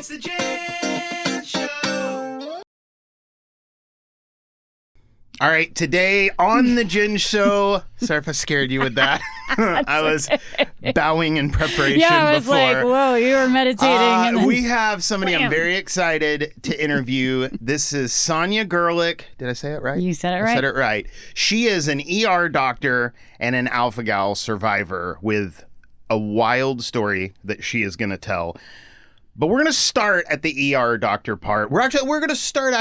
It's the Ginge Show. All right, today on the Ginge Show. Sorry if I scared you with that. I was bowing in preparation before. Yeah, I was like, whoa, you were meditating. And then... We have somebody I'm very excited to interview. This is Sonia Gerlick. Did I say it right? You said it right. I said it right. She is an ER doctor and an alpha-gal survivor with a wild story that she is going to tell. But we're going to start at the ER doctor part. We're going to start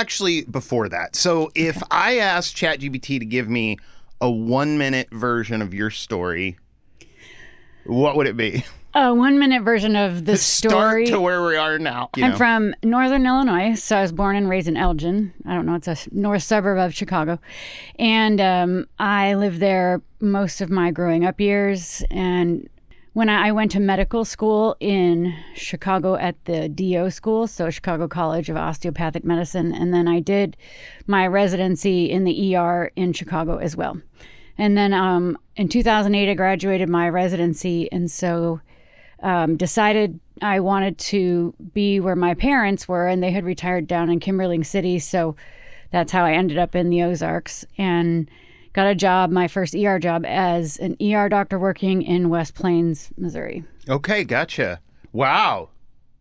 before that. So if I ask ChatGPT to give me a 1-minute version of your story, what would it be? A 1-minute version of the story. Start to where we are now. I'm from Northern Illinois, so I was born and raised in Elgin. I don't know, it's a north suburb of Chicago. And I lived there most of my growing up years. And when I went to medical school in Chicago at the DO school, so Chicago College of Osteopathic Medicine, and then I did my residency in the ER in Chicago as well. And then in 2008, I graduated my residency, and so decided I wanted to be where my parents were, and they had retired down in Kimberling City, so that's how I ended up in the Ozarks, and got a job, my first ER job, as an ER doctor working in West Plains, Missouri. Okay, gotcha. Wow.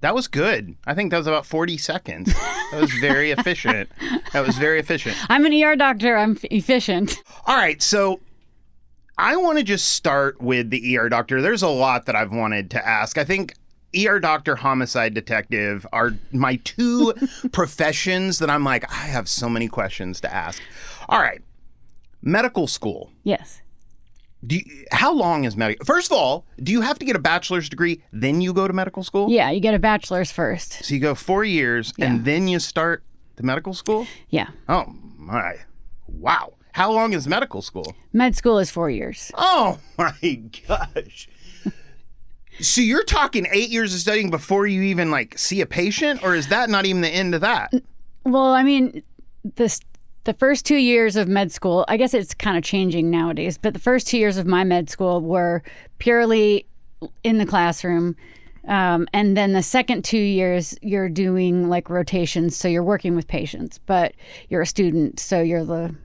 That was good. I think that was about 40 seconds. That was very efficient. I'm an ER doctor. I'm efficient. All right, so I want to just start with the ER doctor. There's a lot that I've wanted to ask. I think ER doctor, homicide detective are my two professions that I'm like, I have so many questions to ask. All right. Medical school. Yes. How long is medical? First of all, do you have to get a bachelor's degree, then you go to medical school? Yeah, you get a bachelor's first. So you go 4 years, and then you start the medical school? Yeah. Oh, my. Wow. How long is medical school? Med school is 4 years. Oh, my gosh. So you're talking 8 years of studying before you even, see a patient? Or is that not even the end of that? Well, I mean, the first 2 years of med school, I guess it's kind of changing nowadays, but the first 2 years of my med school were purely in the classroom. And then the second 2 years, you're doing rotations. So you're working with patients, but you're a student. So you're the,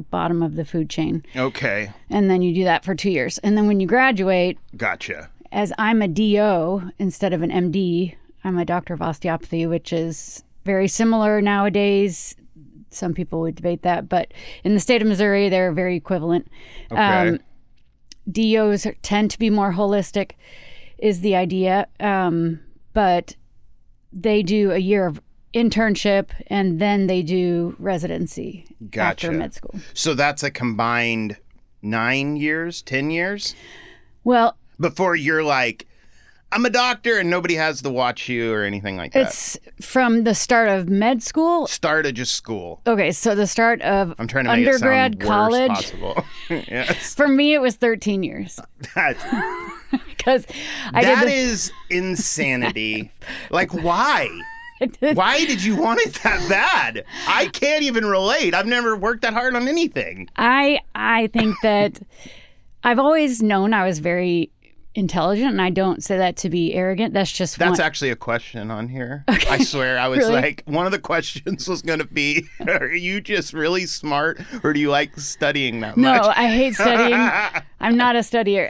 bottom of the food chain. Okay. And then you do that for 2 years. And then when you graduate. Gotcha. As I'm a DO instead of an MD, I'm a doctor of osteopathy, which is very similar nowadays. Some people would debate that, but in the state of Missouri, they're very equivalent. Okay. DOs tend to be more holistic, is the idea, but they do a year of internship and then they do residency after med school. So that's a combined 9 years, 10 years? Well, before you're like, I'm a doctor and nobody has to watch you or anything like that. It's from the start of med school. Start of just school. Okay, so the start of I'm trying to undergrad, make it sound college. Worst possible. Yes. For me, it was 13 years. Because that is insanity. Why? Why did you want it that bad? I can't even relate. I've never worked that hard on anything. I think that I've always known I was very intelligent, and I don't say that to be arrogant. That's actually a question on here. Okay. I swear. I was Really? One of the questions was going to be, are you just really smart or do you like studying that much? No, I hate studying. I'm not a studier.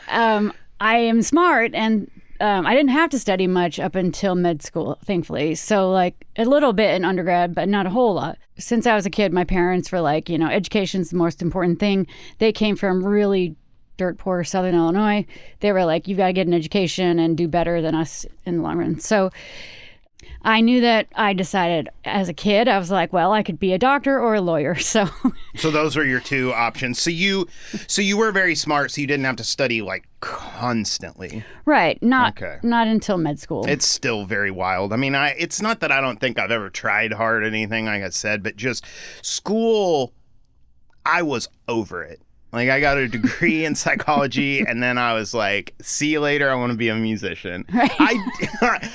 I am smart, and I didn't have to study much up until med school, thankfully. So a little bit in undergrad, but not a whole lot. Since I was a kid, my parents were education's the most important thing. They came from really dirt poor Southern Illinois. They were like, you've got to get an education and do better than us in the long run. So I knew that. I decided as a kid, I was like, well, I could be a doctor or a lawyer. So those were your two options. So you were very smart, so you didn't have to study constantly. Right. Not until med school. It's still very wild. I mean, it's not that I don't think I've ever tried hard or anything, like I said, but just school, I was over it. I got a degree in psychology, and then I was like, see you later, I want to be a musician. Right.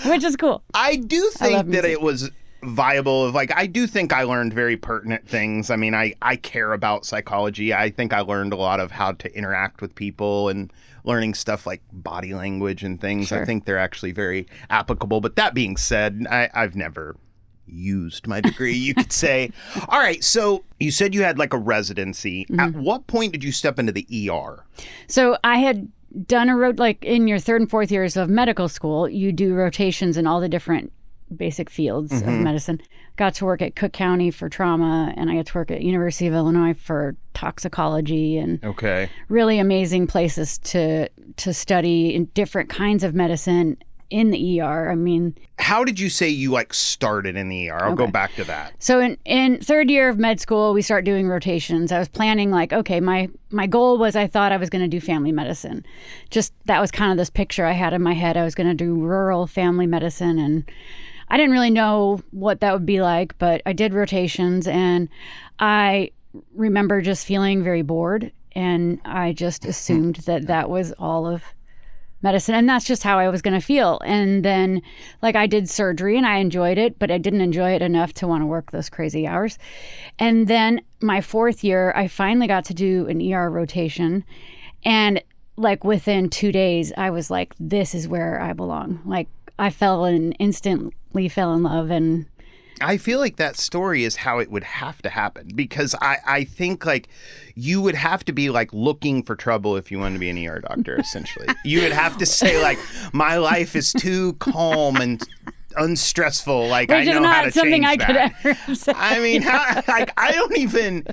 Which is cool. I do think that it was viable of like, I do think I learned very pertinent things. I mean, I care about psychology. I think I learned a lot of how to interact with people and learning stuff like body language and things. Sure. I think they're actually very applicable. But that being said, I've never used my degree, you could say. All right. So you said you had like a residency. At what point did you step into the ER? So I had done like in your third and fourth years of medical school, you do rotations in all the different basic fields of medicine. Got to work at Cook County for trauma, and I got to work at University of Illinois for toxicology, and really amazing places to study in different kinds of medicine in the ER. I mean, how did you say you like started in the ER? I'll go back to that. So in third year of med school, we start doing rotations. I was planning like, okay, my goal was I thought I was going to do family medicine. Just that was kind of this picture I had in my head. I was going to do rural family medicine, and I didn't really know what that would be like, but I did rotations, and I remember just feeling very bored, and I just assumed that was all of medicine, and that's just how I was going to feel. And then like I did surgery and I enjoyed it, but I didn't enjoy it enough to want to work those crazy hours. And then my fourth year, I finally got to do an ER rotation, and like within 2 days, I was like, this is where I belong. Like I instantly fell in love. And I feel like that story is how it would have to happen, because I think like you would have to be like looking for trouble if you wanted to be an ER doctor, essentially. You would have to say like, my life is too calm and unstressful. Like I know how to change that. Could ever say. I mean, I don't even...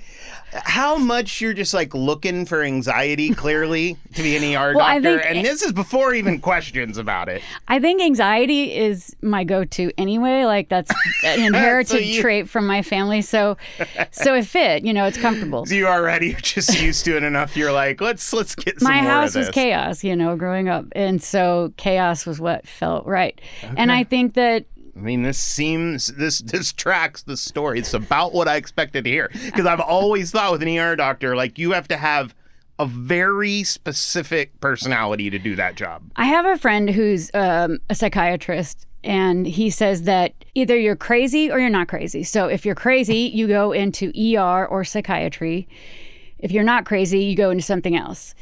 How much you're just like looking for anxiety clearly to be an ER doctor, and this is before even questions about it. I think anxiety is my go-to anyway. Like that's an inherited trait from my family, so it fit. You know, it's comfortable. So you already are just used to it enough. You're like, let's get some my more house of this. Was chaos, you know, growing up, and so chaos was what felt right. Okay. And I think that. I mean, this tracks the story. It's about what I expected to hear. Because I've always thought with an ER doctor, like you have to have a very specific personality to do that job. I have a friend who's a psychiatrist, and he says that either you're crazy or you're not crazy. So if you're crazy, you go into ER or psychiatry. If you're not crazy, you go into something else.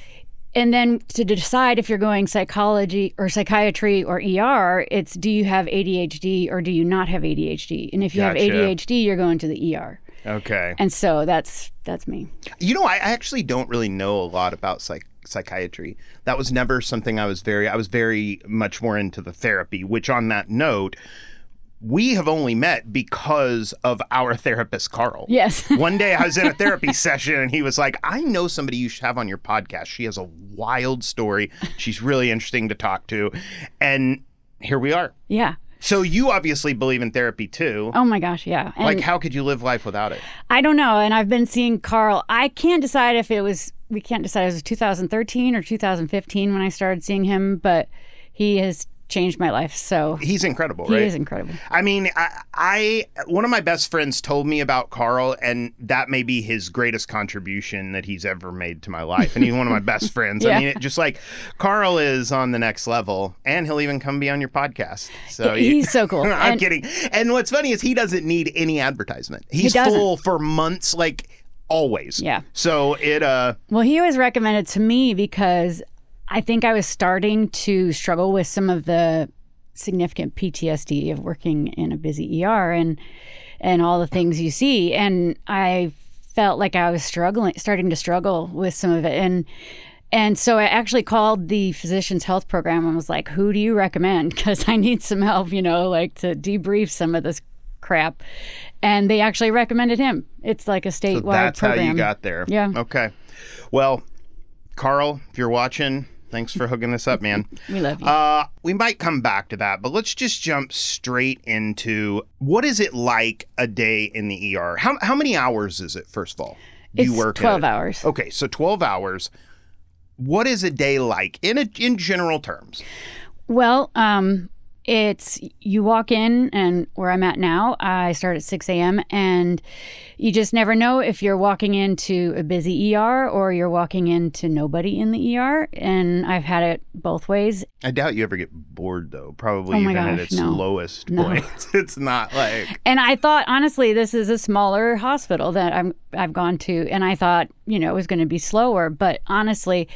And then to decide if you're going psychology or psychiatry or ER, it's do you have ADHD or do you not have ADHD? And if you have ADHD, you're going to the ER. Okay. And so that's me. You know, I actually don't really know a lot about psychiatry. That was never something I was very much more into the therapy, which on that note, we have only met because of our therapist, Carl. Yes. One day I was in a therapy session and he was like, I know somebody you should have on your podcast. She has a wild story. She's really interesting to talk to. And here we are. Yeah. So you obviously believe in therapy too. Oh my gosh, yeah. And like how could you live life without it? I don't know. And I've been seeing Carl. We can't decide if it was 2013 or 2015 when I started seeing him, but he has changed my life. So he's incredible, right? He is incredible. I mean, I one of my best friends told me about Carl, and that may be his greatest contribution that he's ever made to my life. And he's one of my best friends. Yeah. I mean, just like Carl is on the next level, and he'll even come be on your podcast. So he's so cool. I'm kidding. And what's funny is he doesn't need any advertisement. He's full for months, like always. Yeah. So well, he was recommended to me because I think I was starting to struggle with some of the significant PTSD of working in a busy ER and all the things you see. And I felt like I was starting to struggle with some of it. And so I actually called the Physicians Health Program and was like, who do you recommend? Because I need some help, you know, like to debrief some of this crap. And they actually recommended him. It's like a statewide program. So that's how you got there. Yeah. Okay. Well, Carl, if you're watching, thanks for hooking this up, man. We love you. We might come back to that, but let's just jump straight into what is it like a day in the ER? How many hours is it, first of all? It's 12 hours. Okay, so 12 hours. What is a day like in general terms? Well, It's you walk in, and where I'm at now, I start at 6 a.m. and you just never know if you're walking into a busy ER or you're walking into nobody in the ER. And I've had it both ways. I doubt you ever get bored, though. Probably Oh my even at gosh, its no. lowest No. point. It's not like... And I thought, honestly, this is a smaller hospital that I've gone to, and I thought, it was going to be slower. But honestly,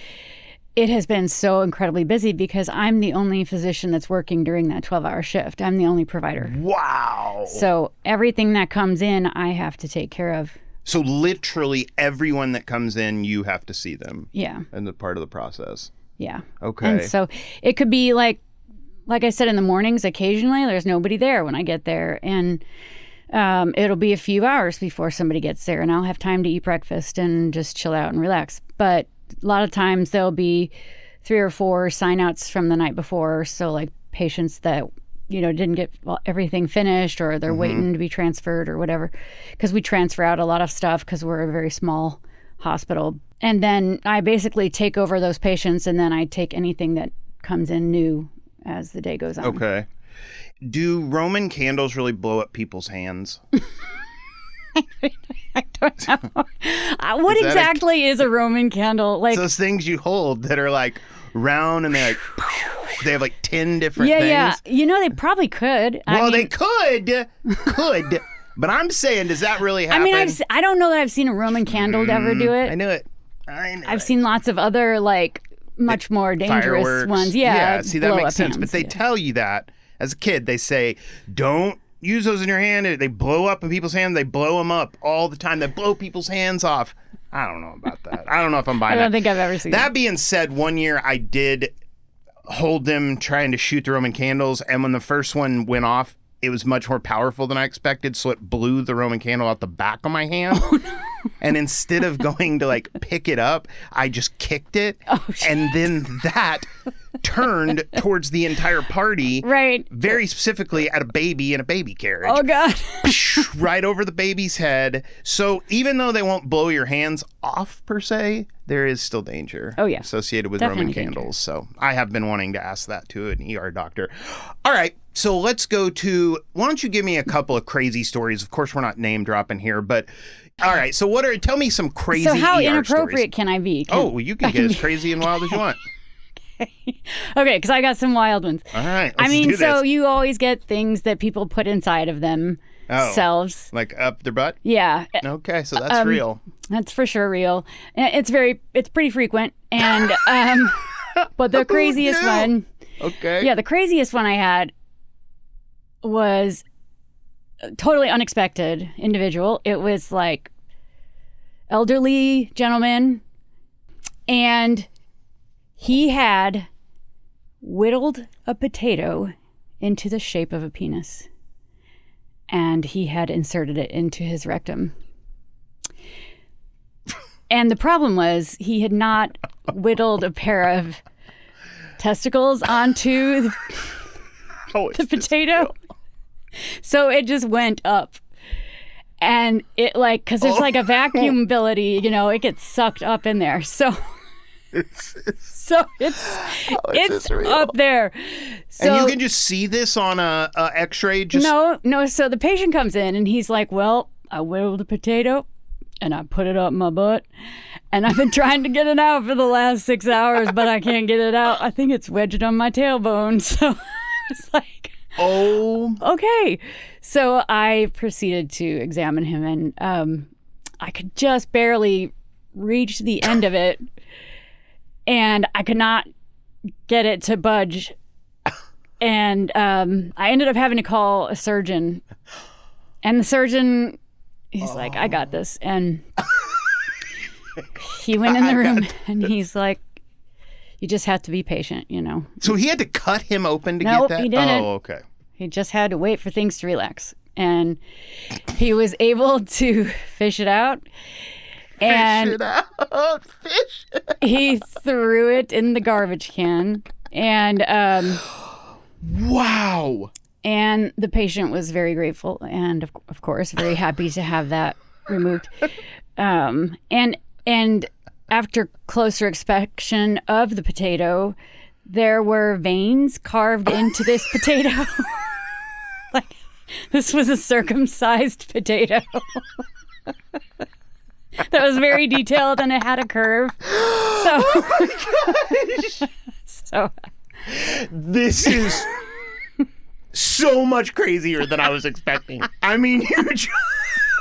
it has been so incredibly busy because I'm the only physician that's working during that 12-hour shift. I'm the only provider. Wow. So everything that comes in, I have to take care of. So literally everyone that comes in, you have to see them. Yeah. And the part of the process. Yeah. Okay. And so it could be like I said, in the mornings, occasionally there's nobody there when I get there. And it'll be a few hours before somebody gets there, and I'll have time to eat breakfast and just chill out and relax. But a lot of times there'll be 3 or 4 sign-outs from the night before. So like patients that, didn't get everything finished, or they're waiting to be transferred or whatever. Because we transfer out a lot of stuff because we're a very small hospital. And then I basically take over those patients, and then I take anything that comes in new as the day goes on. Okay. Do Roman candles really blow up people's hands? I don't know. What Is that exactly is a Roman candle? Like, It's those things you hold that are like round and they have like 10 different yeah, things. yeah. They probably could. Well, they could, but I'm saying, does that really happen? I mean, I don't know that I've seen a Roman candle ever do it. I knew it. I've seen lots of other much more dangerous Fireworks. ones. Yeah, see, that blow makes up sense. hands, But they yeah. tell you that as a kid. They say, don't use those in your hand. They blow up in people's hands. They blow them up all the time. They blow people's hands off. I don't know about that. I don't know if I'm buying I that. don't think I've ever seen That being said, one year I did hold them trying to shoot the Roman candles, and when the first one went off, it was much more powerful than I expected, so it blew the Roman candle out the back of my hand. Oh, no. And instead of going to pick it up, I just kicked it. Oh, shit. And then that turned towards the entire party. Right. Very specifically at a baby in a baby carriage. Oh, God. Right over the baby's head. So even though they won't blow your hands off per se, there is still danger associated with Definitely Roman candles. So I have been wanting to ask that to an ER doctor. All right. So let's go to, why don't you give me a couple of crazy stories? Of course, we're not name dropping here, but all right. So tell me some crazy So how ER inappropriate stories. can I be? You can get as crazy and wild as you want. Okay, because I got some wild ones. All right. Let's do do this. So you always get things that people put inside of themselves. Like up their butt? Yeah. Okay, so that's real. That's for sure real. It's pretty frequent. And but the craziest one. Okay. Yeah, the craziest one I had was a totally unexpected individual. It was like elderly gentleman, and he had whittled a potato into the shape of a penis, and he had inserted it into his rectum. And the problem was he had not whittled a pair of testicles onto the potato. So it just went up. And it because there's a vacuum ability, it gets sucked up in there. So it's up there. So, and you can just see this on a x-ray? No. So the patient comes in and he's like, well, I whittled a potato and I put it up my butt. And I've been trying to get it out for the last 6 hours, but I can't get it out. I think it's wedged on my tailbone. So it's like... Oh. Okay. So I proceeded to examine him, and I could just barely reach the end of it, and I could not get it to budge. And I ended up having to call a surgeon, and the surgeon, he's like, I got this. And he went in the room, and he's like, you just have to be patient, So he had to cut him open to Nope, get that? he didn't. Oh, okay. He just had to wait for things to relax. And he was able to fish it out. And fish it out. Fish it. He threw it in the garbage can. And wow. And the patient was very grateful and of course very happy to have that removed. And after closer inspection of the potato, there were veins carved into this potato. Like, this was a circumcised potato. That was very detailed and it had a curve. So, Oh my gosh. so This is so much crazier than I was expecting. I mean,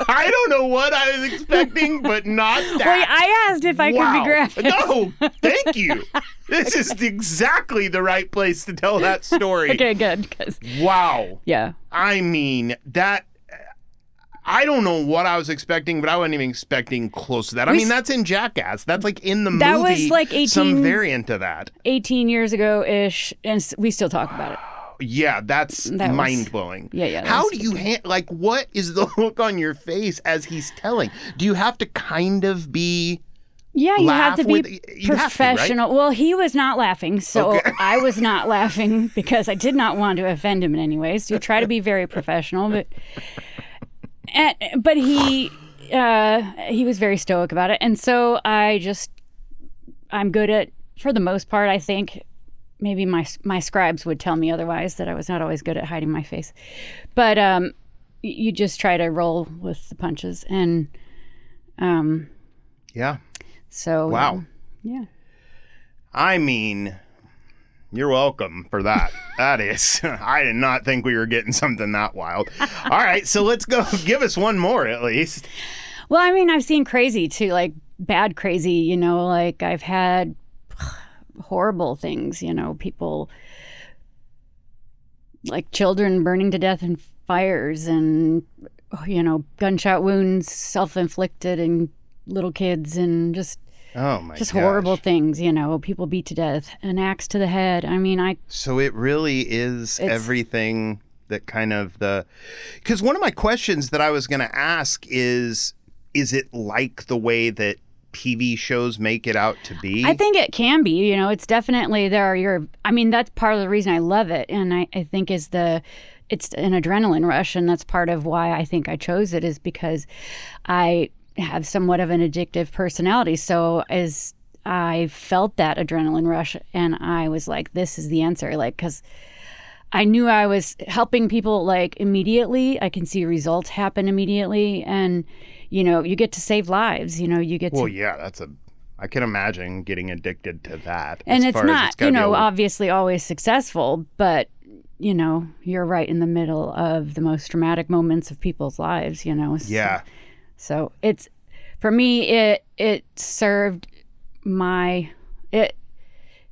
I don't know what I was expecting, but not that. Wait, I asked if I could be graphic. No, thank you. This is exactly the right place to tell that story. Okay, good. 'Cause, Wow. yeah. I mean, that... I don't know what I was expecting, but I wasn't even expecting close to that. I mean, that's in Jackass. That's like in the That movie. was like 18 some variant of that. 18 years ago-ish, and we still talk about it. Yeah, that's That was- mind-blowing. Yeah. How that's- do you like? What is the look on your face as he's telling? Do you have to kind of be? Yeah, you have to be you have to, right? professional. Well, he was not laughing, so Okay. I was not laughing because I did not want to offend him in any way. So you try to be very professional, but he was very stoic about it, and so I'm good at, for the most part, I think. Maybe my scribes would tell me otherwise, that I was not always good at hiding my face. But you just try to roll with the punches. And Yeah. so... Wow. Yeah. I mean, you're welcome for that. That is, I did not think we were getting something that wild. All right, so let's go. Give us one more at least. Well, I mean, I've seen crazy too, like bad crazy, you know, like I've had horrible things, you know, people like children burning to death in fires and, you know, gunshot wounds self-inflicted and little kids and just horrible things, you know, people beat to death, an axe to the head. I mean, So it really is everything that kind of because one of my questions that I was going to ask is it like the way that TV shows make it out to be? I think it can be, you know, it's definitely that's part of the reason I love it. And I think it's an adrenaline rush. And that's part of why I think I chose it, is because I have somewhat of an addictive personality. So as I felt that adrenaline rush and I was like, this is the answer, like, because I knew I was helping people like immediately. I can see results happen immediately. And you know, you get to save lives, you know, you get to... Well, yeah, I can imagine getting addicted to that. And it's not, you know, obviously always successful, but, you know, you're right in the middle of the most dramatic moments of people's lives, you know. Yeah. So it's, for me, it served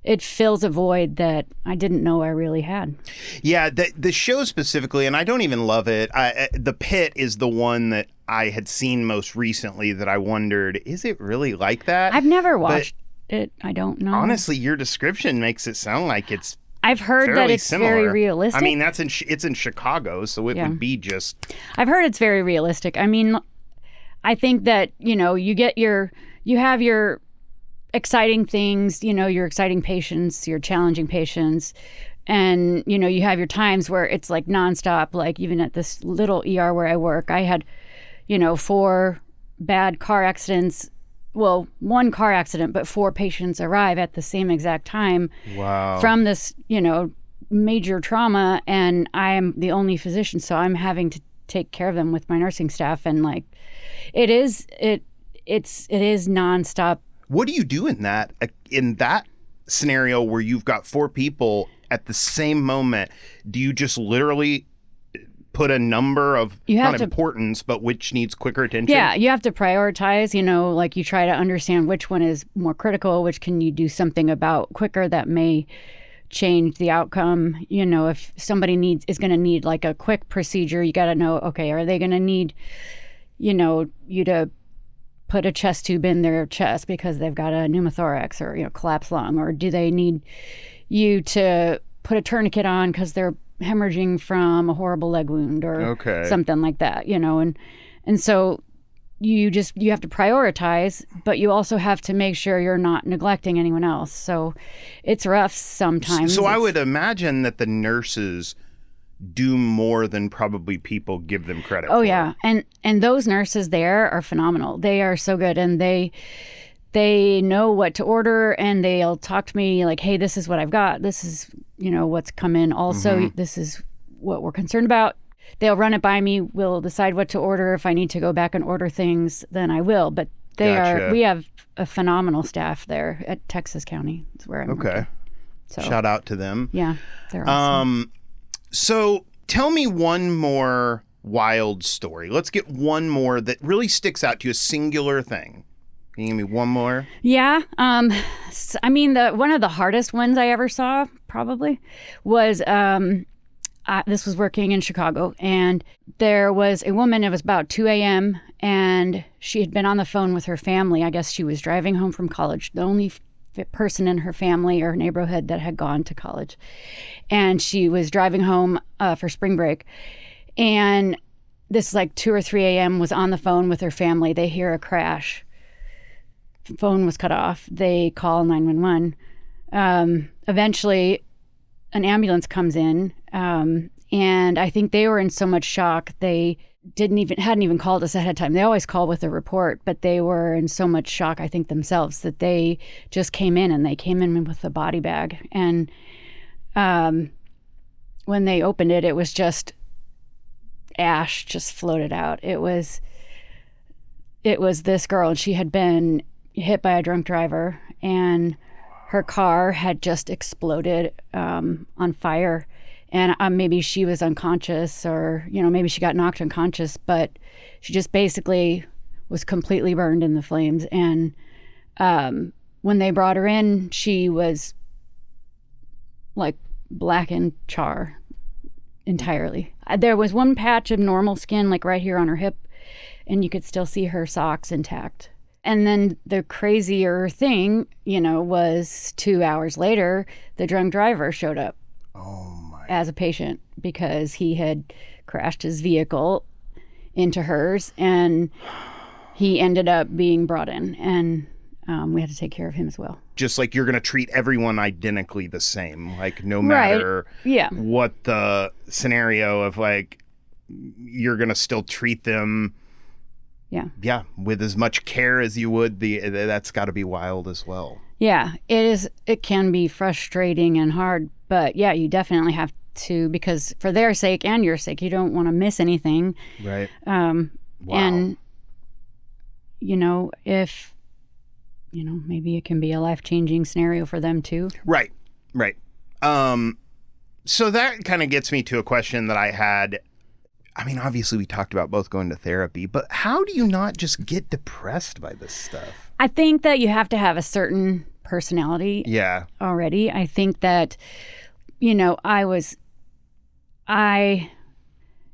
it fills a void that I didn't know I really had. Yeah, the show specifically, and I don't even love it. The Pit is the one that I had seen most recently that I wondered, is it really like that? I've never watched it. I don't know. Honestly, your description makes it sound like it's I've heard that it's similar. very realistic. I mean, it's in Chicago, so it would be just... I've heard it's very realistic. I mean, I think that, you know, you have your exciting things, you know, your exciting patients, your challenging patients, and, you know, you have your times where it's like nonstop. Like even at this little ER where I work, I had, you know, 4 bad car accidents. Well, 1 car accident, but 4 patients arrive at the same exact time. Wow. From this, you know, major trauma, and I am the only physician, so I'm having to take care of them with my nursing staff, and like, it is nonstop. What do you do in that scenario where you've got 4 people at the same moment? Do you just literally put a number of not importance, but which needs quicker attention? Yeah, you have to prioritize, you know, like you try to understand which one is more critical, which can you do something about quicker that may change the outcome. You know, if somebody is going to need like a quick procedure, you got to know, okay, are they going to need, you know, you to put a chest tube in their chest because they've got a pneumothorax or, you know, collapsed lung, or do they need you to put a tourniquet on because they're hemorrhaging from a horrible leg wound or something like that, you know, and so you have to prioritize, but you also have to make sure you're not neglecting anyone else. So it's rough sometimes. So I would imagine that the nurses do more than probably people give them credit for. Oh yeah, and those nurses there are phenomenal. They are so good, and they they know what to order, and they'll talk to me like, hey, this is what I've got. This is, what's come in. Also, this is what we're concerned about. They'll run it by me. We'll decide what to order. If I need to go back and order things, then I will. But we have a phenomenal staff there at Texas County. That's where I'm working. So, shout out to them. Yeah, they're awesome. So tell me one more wild story. Let's get one more that really sticks out to you, a singular thing. Can you give me one more? Yeah. One of the hardest ones I ever saw probably was, this was working in Chicago, and there was a woman, it was about 2 a.m., and she had been on the phone with her family. I guess she was driving home from college, the only person in her family or neighborhood that had gone to college. And she was driving home for spring break. And this, like 2 or 3 a.m., was on the phone with her family. They hear a crash. Phone was cut off. They call 911. Eventually, an ambulance comes in, and I think they were in so much shock they hadn't even called us ahead of time. They always call with a report, but they were in so much shock, I think themselves, that they just came in, and they came in with a body bag. And when they opened it, it was just ash just floated out. It was this girl, and she had been hit by a drunk driver, and her car had just exploded on fire. And maybe she was unconscious, or maybe she got knocked unconscious, but she just basically was completely burned in the flames. And when they brought her in, she was like blackened char entirely. There was one patch of normal skin, like right here on her hip, and you could still see her socks intact. And then the crazier thing, was 2 hours later, the drunk driver showed up as a patient because he had crashed his vehicle into hers, and he ended up being brought in, and we had to take care of him as well. Just like you're going to treat everyone identically the same, like no matter what the scenario of, like, you're going to still treat them with as much care as you would. That's got to be wild as well. Yeah, it is. It can be frustrating and hard, but yeah, you definitely have to, because for their sake and your sake, you don't want to miss anything. Right. Wow. And if maybe it can be a life-changing scenario for them too. Right. So that kind of gets me to a question that I had. I mean, obviously we talked about both going to therapy, but how do you not just get depressed by this stuff? I think that you have to have a certain personality already. I think that, I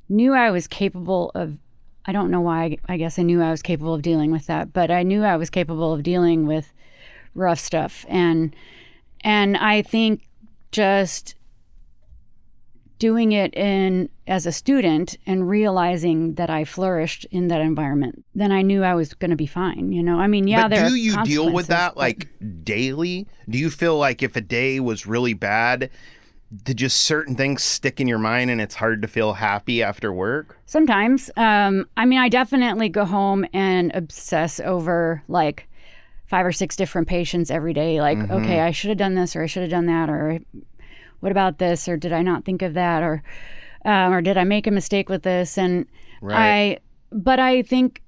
knew I was capable of, I don't know why, I guess I knew I was capable of dealing with that, but I knew I was capable of dealing with rough stuff. And I think just doing it as a student and realizing that I flourished in that environment, then I knew I was going to be fine. But do you deal with that like daily? Do you feel like if a day was really bad, did just certain things stick in your mind and it's hard to feel happy after work? Sometimes. I definitely go home and obsess over like 5 or 6 different patients every day. Like, okay, I should have done this, or I should have done that, or what about this, or did I not think of that, or did I make a mistake with this? And I think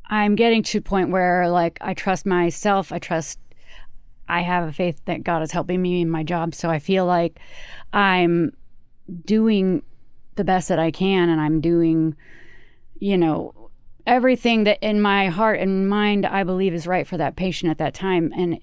I'm getting to a point where, like, I trust myself. I have a faith that God is helping me in my job. So I feel like I'm doing the best that I can, and I'm doing, everything that in my heart and mind I believe is right for that patient at that time. And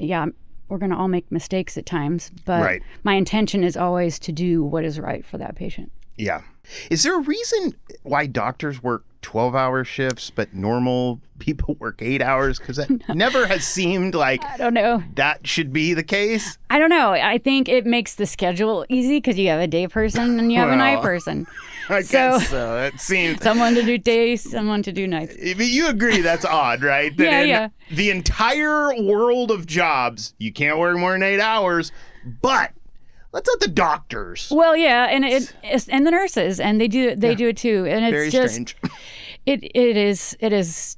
we're going to all make mistakes at times, but my intention is always to do what is right for that patient. Yeah. Is there a reason why doctors work 12-hour shifts, but normal people work 8 hours? Because that never has seemed like I don't know. That should be the case. I don't know. I think it makes the schedule easy because you have a day person and you have a night person. I guess so. It seems someone to do days, someone to do nights. But you agree that's odd, right? That in the entire world of jobs, you can't work more than 8 hours, but let's let the doctors. Well, yeah, and and the nurses, and they do it too, and it's very just strange. It is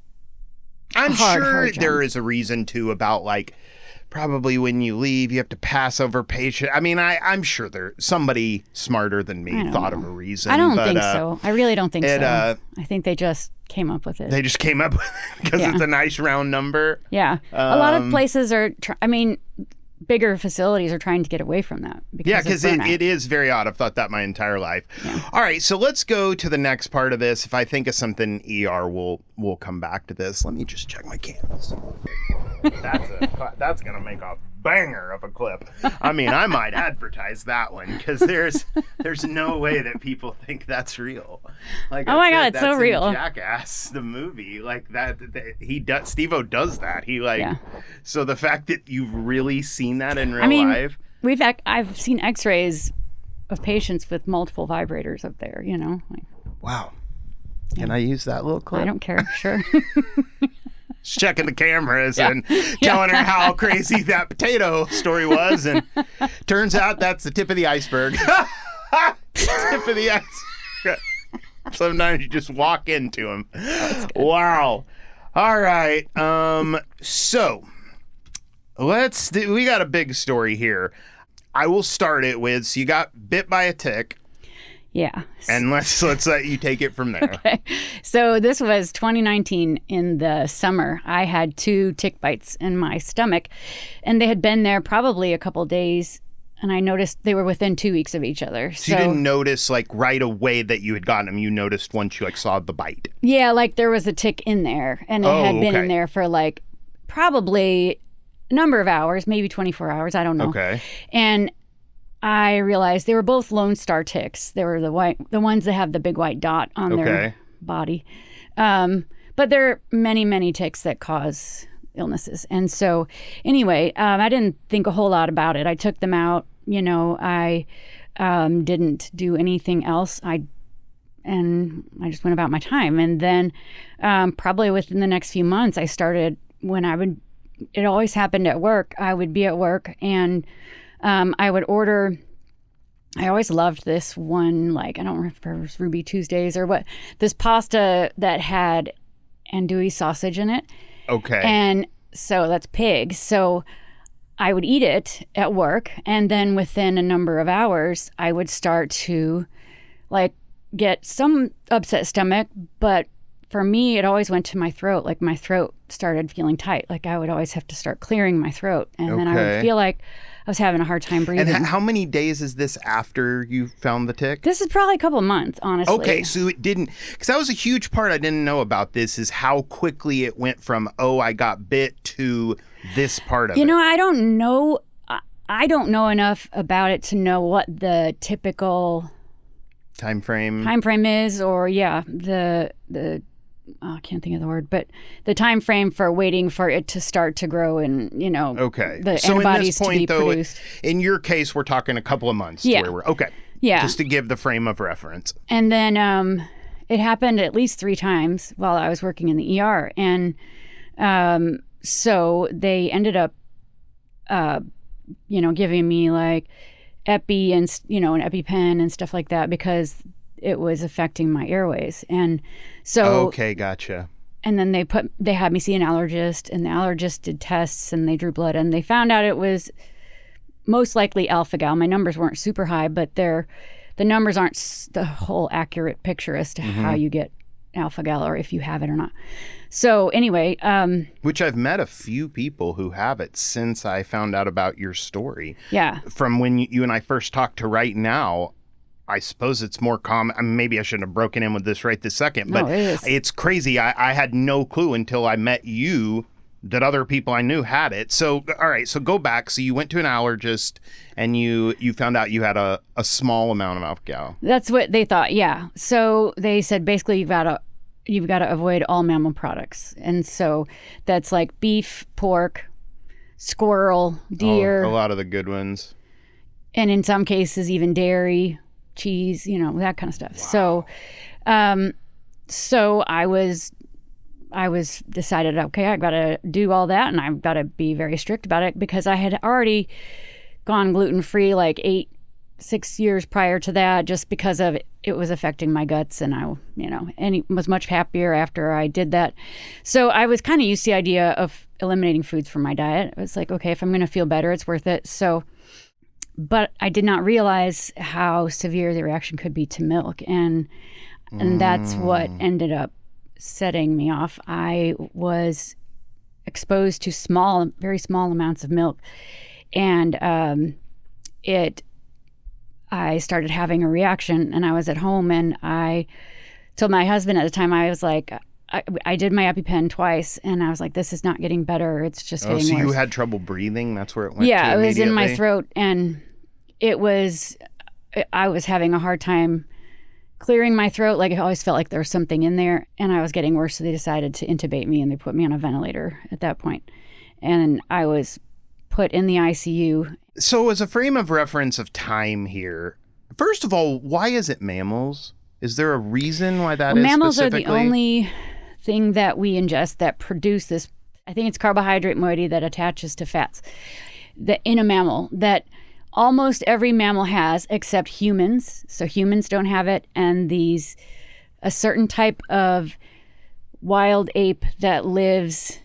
I'm hard sure jump. there is a reason too about like probably when you leave you have to pass over patient. I mean, I'm sure somebody smarter than me thought of a reason. I don't but, think so. I really don't think it, so. I think they just came up with it. They just came up with it because it's a nice round number. Yeah. A lot of places are, bigger facilities are trying to get away from that. Because it is very odd. I've thought that my entire life. Yeah. All right, so let's go to the next part of this. If I think of something ER, we'll come back to this. Let me just check my cans. That's gonna make a banger of a clip. I mean, I might advertise that one because there's no way that people think that's real. Like, oh my God, it's so real. Jackass, the movie, like that he does. Steve-O does that. He So the fact that you've really seen that in real life. I've seen X-rays of patients with multiple vibrators up there. Wow. Can I use that little clip? I don't care. Sure. Just checking the cameras and telling her how crazy that potato story was, and turns out that's the tip of the iceberg. Tip of the iceberg. Sometimes you just walk into them. Wow. All right. So we got a big story here. I will start it with, so you got bit by a tick. Yeah. And let's let you take it from there. Okay. So this was 2019 in the summer. I had 2 tick bites in my stomach, and they had been there probably a couple days, and I noticed they were within 2 weeks of each other. So you didn't notice like right away that you had gotten them. You noticed once you like saw the bite. Yeah, like there was a tick in there, and it had been in there for like probably a number of hours, maybe 24 hours. I don't know. Okay. And I realized they were both Lone Star ticks. They were the ones that have the big white dot on their body. But there are many, many ticks that cause illnesses. And so anyway, I didn't think a whole lot about it. I took them out. I didn't do anything else. And I just went about my time. And then probably within the next few months, I started it always happened at work. I would be at work and I would order. I always loved this one, like, I don't remember if it was Ruby Tuesdays or what, this pasta that had andouille sausage in it. Okay. And so that's pig. So I would eat it at work, and then within a number of hours, I would start to like get some upset stomach, but for me, it always went to my throat. Like my throat started feeling tight. Like I would always have to start clearing my throat. And then I would feel like I was having a hard time breathing. And how many days is this after you found the tick? This is probably a couple of months, honestly. Okay, so it didn't, because that was a huge part I didn't know about this, is how quickly it went from, I got bit, to this part of it. I don't know. I don't know enough about it to know what the typical time frame is, or I can't think of the word, but the time frame for waiting for it to start to grow and, the so antibodies in this point, to be though, produced. In your case, we're talking a couple of months. Yeah. To where we're, Yeah. Just to give the frame of reference. And then it happened at least 3 times while I was working in the ER. And so they ended up, giving me like epi and, an EpiPen and stuff like that because it was affecting my airways. And so okay, gotcha. And then they had me see an allergist, and the allergist did tests and they drew blood, and they found out it was most likely alpha-gal. My numbers weren't super high, but the numbers aren't the whole accurate picture as to how you get alpha-gal or if you have it or not. So anyway, which I've met a few people who have it since I found out about your story. Yeah. From when you and I first talked to right now, I suppose it's more common. I mean, maybe I shouldn't have broken in with this right this second, but it's crazy. I had no clue until I met you that other people I knew had it. So, all right, so go back. So you went to an allergist and you found out you had a small amount of alpha-gal. That's what they thought, yeah. So they said basically you've got to avoid all mammal products. And so that's like beef, pork, squirrel, deer. A lot of the good ones. And in some cases even dairy, cheese, that kind of stuff. Wow. So I was decided, okay, I got to do all that, and I've got to be very strict about it because I had already gone gluten-free like 8 6 years prior to that, just because of it was affecting my guts, and and it was much happier after I did that. So I was kind of used to the idea of eliminating foods from my diet. It was like, okay, if I'm going to feel better, it's worth it. So, but I did not realize how severe the reaction could be to milk, and that's what ended up setting me off. I was exposed to very small amounts of milk, and I started having a reaction, and I was at home, and I told my husband at the time, I was like, I did my EpiPen twice, and I was like, this is not getting better. It's just getting worse. So you had trouble breathing? That's where it went to Yeah, it was in my immediately? throat, and I was having a hard time clearing my throat. Like, I always felt like there was something in there, and I was getting worse, so they decided to intubate me, and they put me on a ventilator at that point. And I was put in the ICU. So as a frame of reference of time here, first of all, why is it mammals? Is there a reason why that is Mammals are specifically? the only thing that we ingest that produce this, I think it's carbohydrate moiety that attaches to fats in a mammal that almost every mammal has except humans. So humans don't have it, and a certain type of wild ape that lives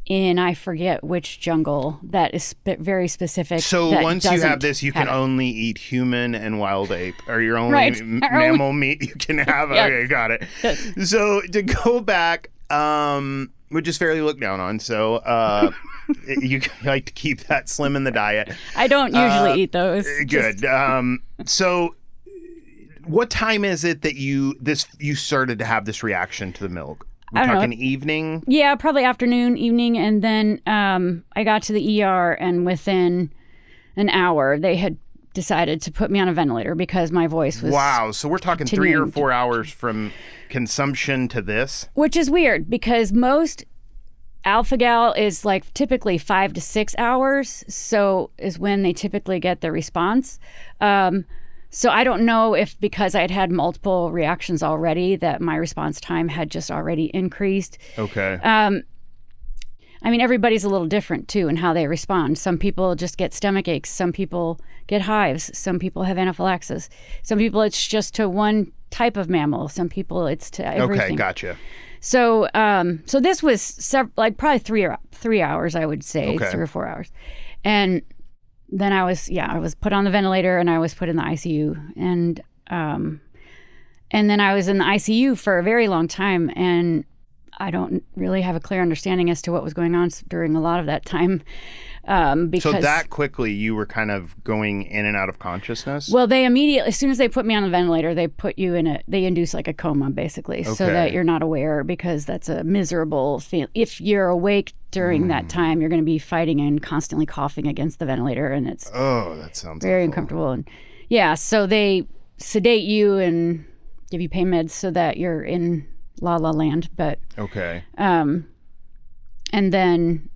in, I forget which jungle, that is very specific. So that once you have doesn't this, you can have it. only eat human and wild ape, or your only Right. mammal meat you can have. Yes. Okay, got it. Yes. So to go back, which is fairly looked down on. So you like to keep that slim in the diet. I don't usually eat those. Good. So what time is it that you started to have this reaction to the milk? We're I don't know. talking evening? Yeah, probably afternoon, evening, and then I got to the ER, and within an hour, they had decided to put me on a ventilator because my voice was Wow. So we're talking 3 or continuing 4 hours from consumption to this? which is weird because most alpha-gal is like typically 5 to 6 hours, so is when they typically get the response. So I don't know if because I'd had multiple reactions already that my response time had just already increased. Okay. I mean, everybody's a little different too in how they respond. Some people just get stomach aches. Some people get hives. Some people have anaphylaxis. Some people it's just to one type of mammal. Some people it's to everything. Okay, gotcha. So, so this was probably 3 hours, I would say, Okay. 3 or 4 hours, and then I was put on the ventilator and I was put in the ICU, and then I was in the ICU for a very long time, and I don't really have a clear understanding as to what was going on during a lot of that time. Because So that quickly you were kind of going in and out of consciousness? well, they immediately, as soon as they put me on the ventilator, they put you in they induce like a coma basically, so Okay. that you're not aware, because that's a miserable thing. If you're awake during that time, you're going to be fighting and constantly coughing against the ventilator, and it's Oh, that sounds very awful. uncomfortable. And yeah, so they sedate you and give you pain meds so that you're in la la land. But Okay. and then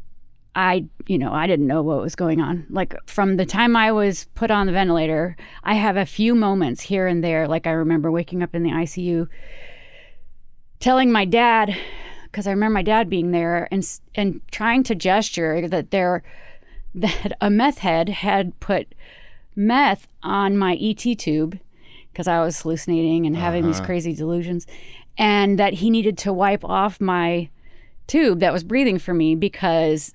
I didn't know what was going on. Like from the time I was put on the ventilator, I have a few moments here and there. Like I remember waking up in the ICU, telling my dad, because I remember my dad being there and trying to gesture that a meth head had put meth on my ET tube because I was hallucinating and having these crazy delusions, and that he needed to wipe off my tube that was breathing for me because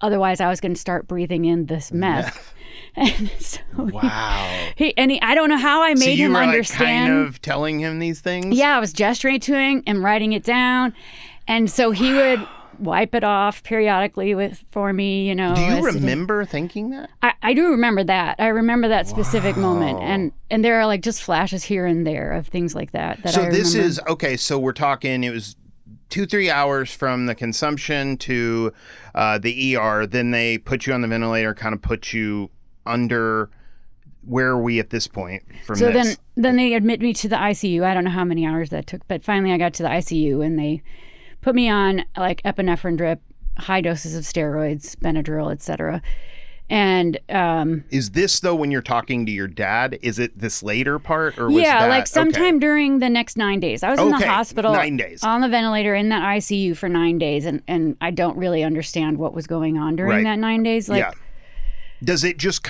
otherwise I was going to start breathing in this meth. And so Wow. I don't know how I So made you him were understand. like kind of telling him these things? Yeah, I was gesturing to him and writing it down, and so he would wipe it off periodically for me. Do you as it- remember thinking that? I do remember that. I remember that specific moment, and there are like just flashes here and there of things like that. So I this remember. is okay. So we're talking. It was 2-3 hours from the consumption to the ER. Then they put you on the ventilator, kind of put you under. Where are we at this point from So this? then they admit me to the ICU. I don't know how many hours that took, but finally I got to the ICU and they put me on like epinephrine drip, high doses of steroids, Benadryl, etc. And Is this though when you're talking to your dad? Is it this later part or was yeah, that like sometime okay. during the next 9 days. I was in the Okay, hospital 9 days. on the ventilator in that ICU for 9 days, and I don't really understand what was going on during Right. that 9 days. Like Yeah. Does it just,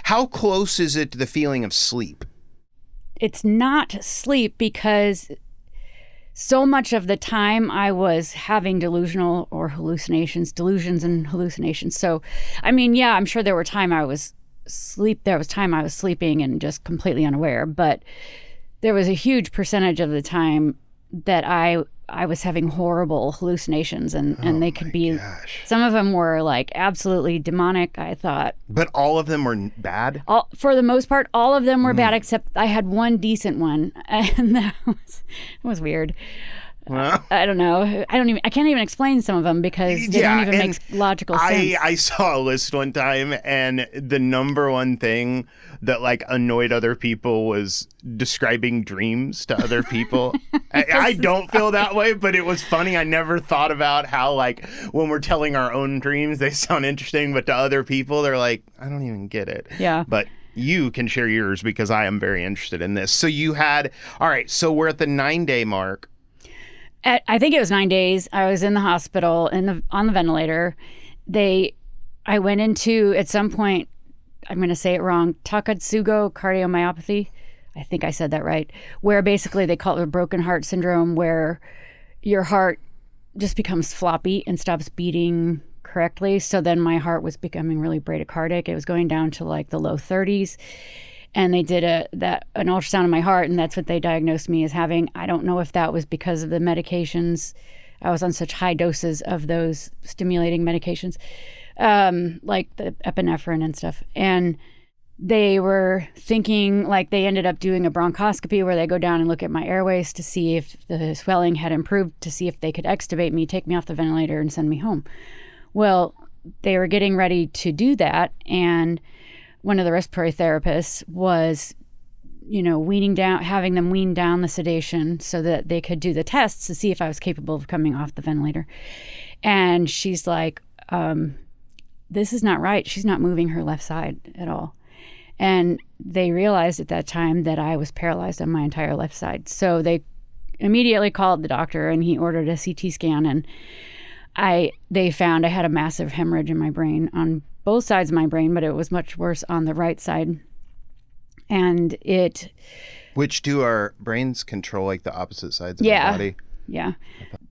how close is it to the feeling of sleep? It's not sleep because so much of the time I was having delusions and hallucinations. So, I mean, yeah, I'm sure there was time I was sleeping and just completely unaware, but there was a huge percentage of the time that I was having horrible hallucinations, and they could be, some of them were like absolutely demonic, I thought. But all of them were bad? For the most part, all of them were bad, except I had one decent one, and that was weird. Well, I don't know. I can't even explain some of them because they don't even make logical sense. I saw a list one time, and the number one thing that like annoyed other people was describing dreams to other people. I don't feel that way, but it was funny. I never thought about how like when we're telling our own dreams, they sound interesting, but to other people, they're like, I don't even get it. Yeah. But you can share yours because I am very interested in this. So you had, all right, so we're at the 9-day mark. I think it was 9 days. I was in the hospital on the ventilator. I went into, at some point, I'm going to say it wrong, Takotsubo cardiomyopathy. I think I said that right. Where basically they call it a broken heart syndrome, where your heart just becomes floppy and stops beating correctly. So then my heart was becoming really bradycardic. It was going down to like the low 30s. And they did an ultrasound of my heart, and that's what they diagnosed me as having. I don't know if that was because of the medications. I was on such high doses of those stimulating medications, like the epinephrine and stuff. And they were thinking, like, they ended up doing a bronchoscopy where they go down and look at my airways to see if the swelling had improved, to see if they could extubate me, take me off the ventilator, and send me home. Well, they were getting ready to do that, and one of the respiratory therapists was, having them wean down the sedation so that they could do the tests to see if I was capable of coming off the ventilator. And she's like, this is not right. She's not moving her left side at all. And they realized at that time that I was paralyzed on my entire left side. So they immediately called the doctor, and he ordered a CT scan. And they found I had a massive hemorrhage in my brain on both sides of my brain, but it was much worse on the right side. And Which do our brains control, like the opposite sides of our body? Yeah.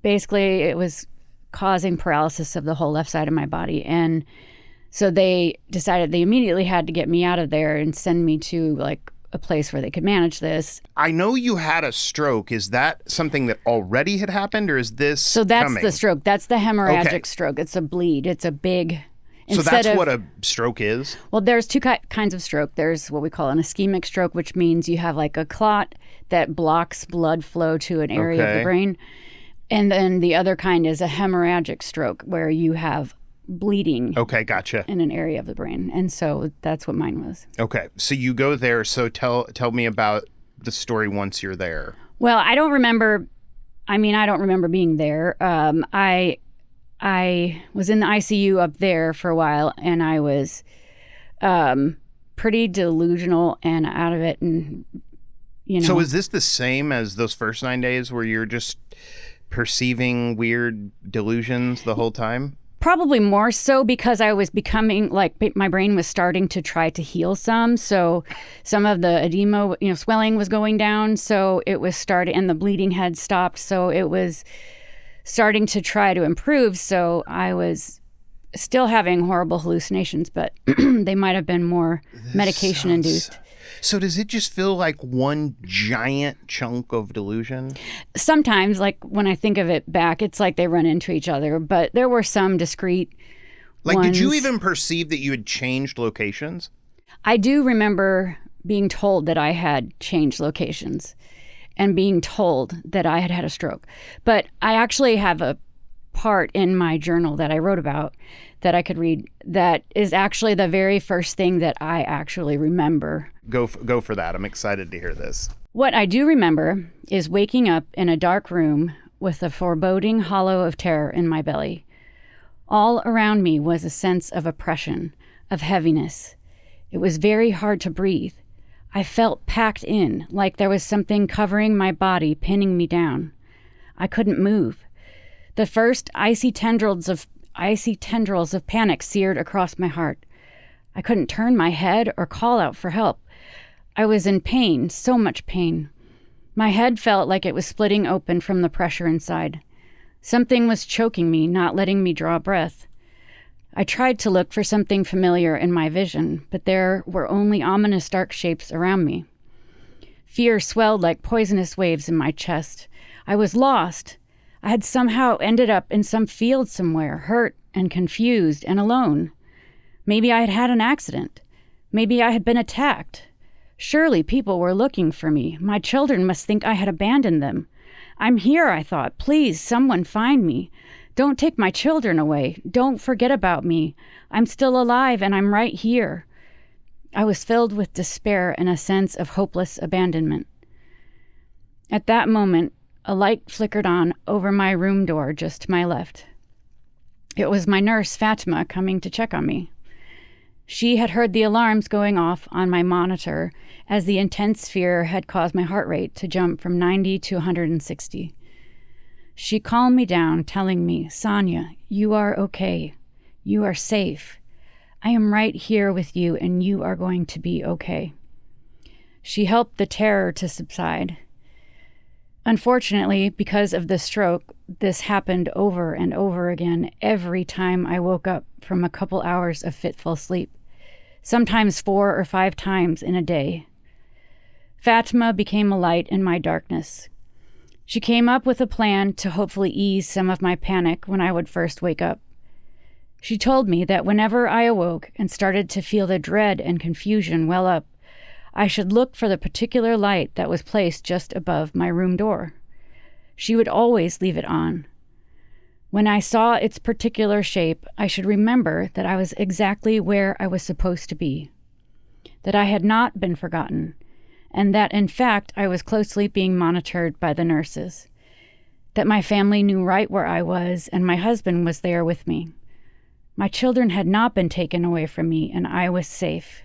Basically, it was causing paralysis of the whole left side of my body. And so they decided they immediately had to get me out of there and send me to like a place where they could manage this. I know you had a stroke. Is that something that already had happened, or is this So that's coming? The stroke. That's the hemorrhagic Okay. stroke. It's a bleed. It's a big... So that's what a stroke is? Well, there's two kinds of stroke. There's what we call an ischemic stroke, which means you have like a clot that blocks blood flow to an area of the brain. And then the other kind is a hemorrhagic stroke, where you have bleeding in an area of the brain. And so that's what mine was. Okay. So you go there. So tell me about the story once you're there. Well, I don't remember being there. I was in the ICU up there for a while, and I was pretty delusional and out of it. And, So is this the same as those first 9 days where you're just perceiving weird delusions the whole time? Probably more so, because I was becoming like, my brain was starting to try to heal some. So some of the edema, swelling was going down. So it was starting, and the bleeding had stopped. So it was starting to try to improve. So I was still having horrible hallucinations, but they might have been more medication induced. So does it just feel like one giant chunk of delusion? Sometimes, like when I think of it back, it's like they run into each other, but there were some discrete ones. Did you even perceive that you had changed locations? I do remember being told that I had changed locations and being told that I had had a stroke. But I actually have a part in my journal that I wrote about that I could read that is actually the very first thing that I actually remember. Go for that. I'm excited to hear this. What I do remember is waking up in a dark room with a foreboding hollow of terror in my belly. All around me was a sense of oppression, of heaviness. It was very hard to breathe. I felt packed in, like there was something covering my body, pinning me down. I couldn't move. The first icy tendrils of panic seared across my heart. I couldn't turn my head or call out for help. I was in pain, so much pain. My head felt like it was splitting open from the pressure inside. Something was choking me, not letting me draw a breath. I tried to look for something familiar in my vision, but there were only ominous dark shapes around me. Fear swelled like poisonous waves in my chest. I was lost. I had somehow ended up in some field somewhere, hurt and confused and alone. Maybe I had had an accident. Maybe I had been attacked. Surely people were looking for me. My children must think I had abandoned them. I'm here, I thought. Please, someone find me. Don't take my children away. Don't forget about me. I'm still alive and I'm right here. I was filled with despair and a sense of hopeless abandonment. At that moment, a light flickered on over my room door just to my left. It was my nurse, Fatima, coming to check on me. She had heard the alarms going off on my monitor as the intense fear had caused my heart rate to jump from 90 to 160. She calmed me down, telling me, "Sonia, you are okay. You are safe. I am right here with you and you are going to be okay." She helped the terror to subside. Unfortunately, because of the stroke, this happened over and over again every time I woke up from a couple hours of fitful sleep, sometimes 4 or 5 times in a day. Fatima became a light in my darkness. She came up with a plan to hopefully ease some of my panic when I would first wake up. She told me that whenever I awoke and started to feel the dread and confusion well up, I should look for the particular light that was placed just above my room door. She would always leave it on. When I saw its particular shape, I should remember that I was exactly where I was supposed to be, that I had not been forgotten, and that, in fact, I was closely being monitored by the nurses, that my family knew right where I was, and my husband was there with me. My children had not been taken away from me, and I was safe.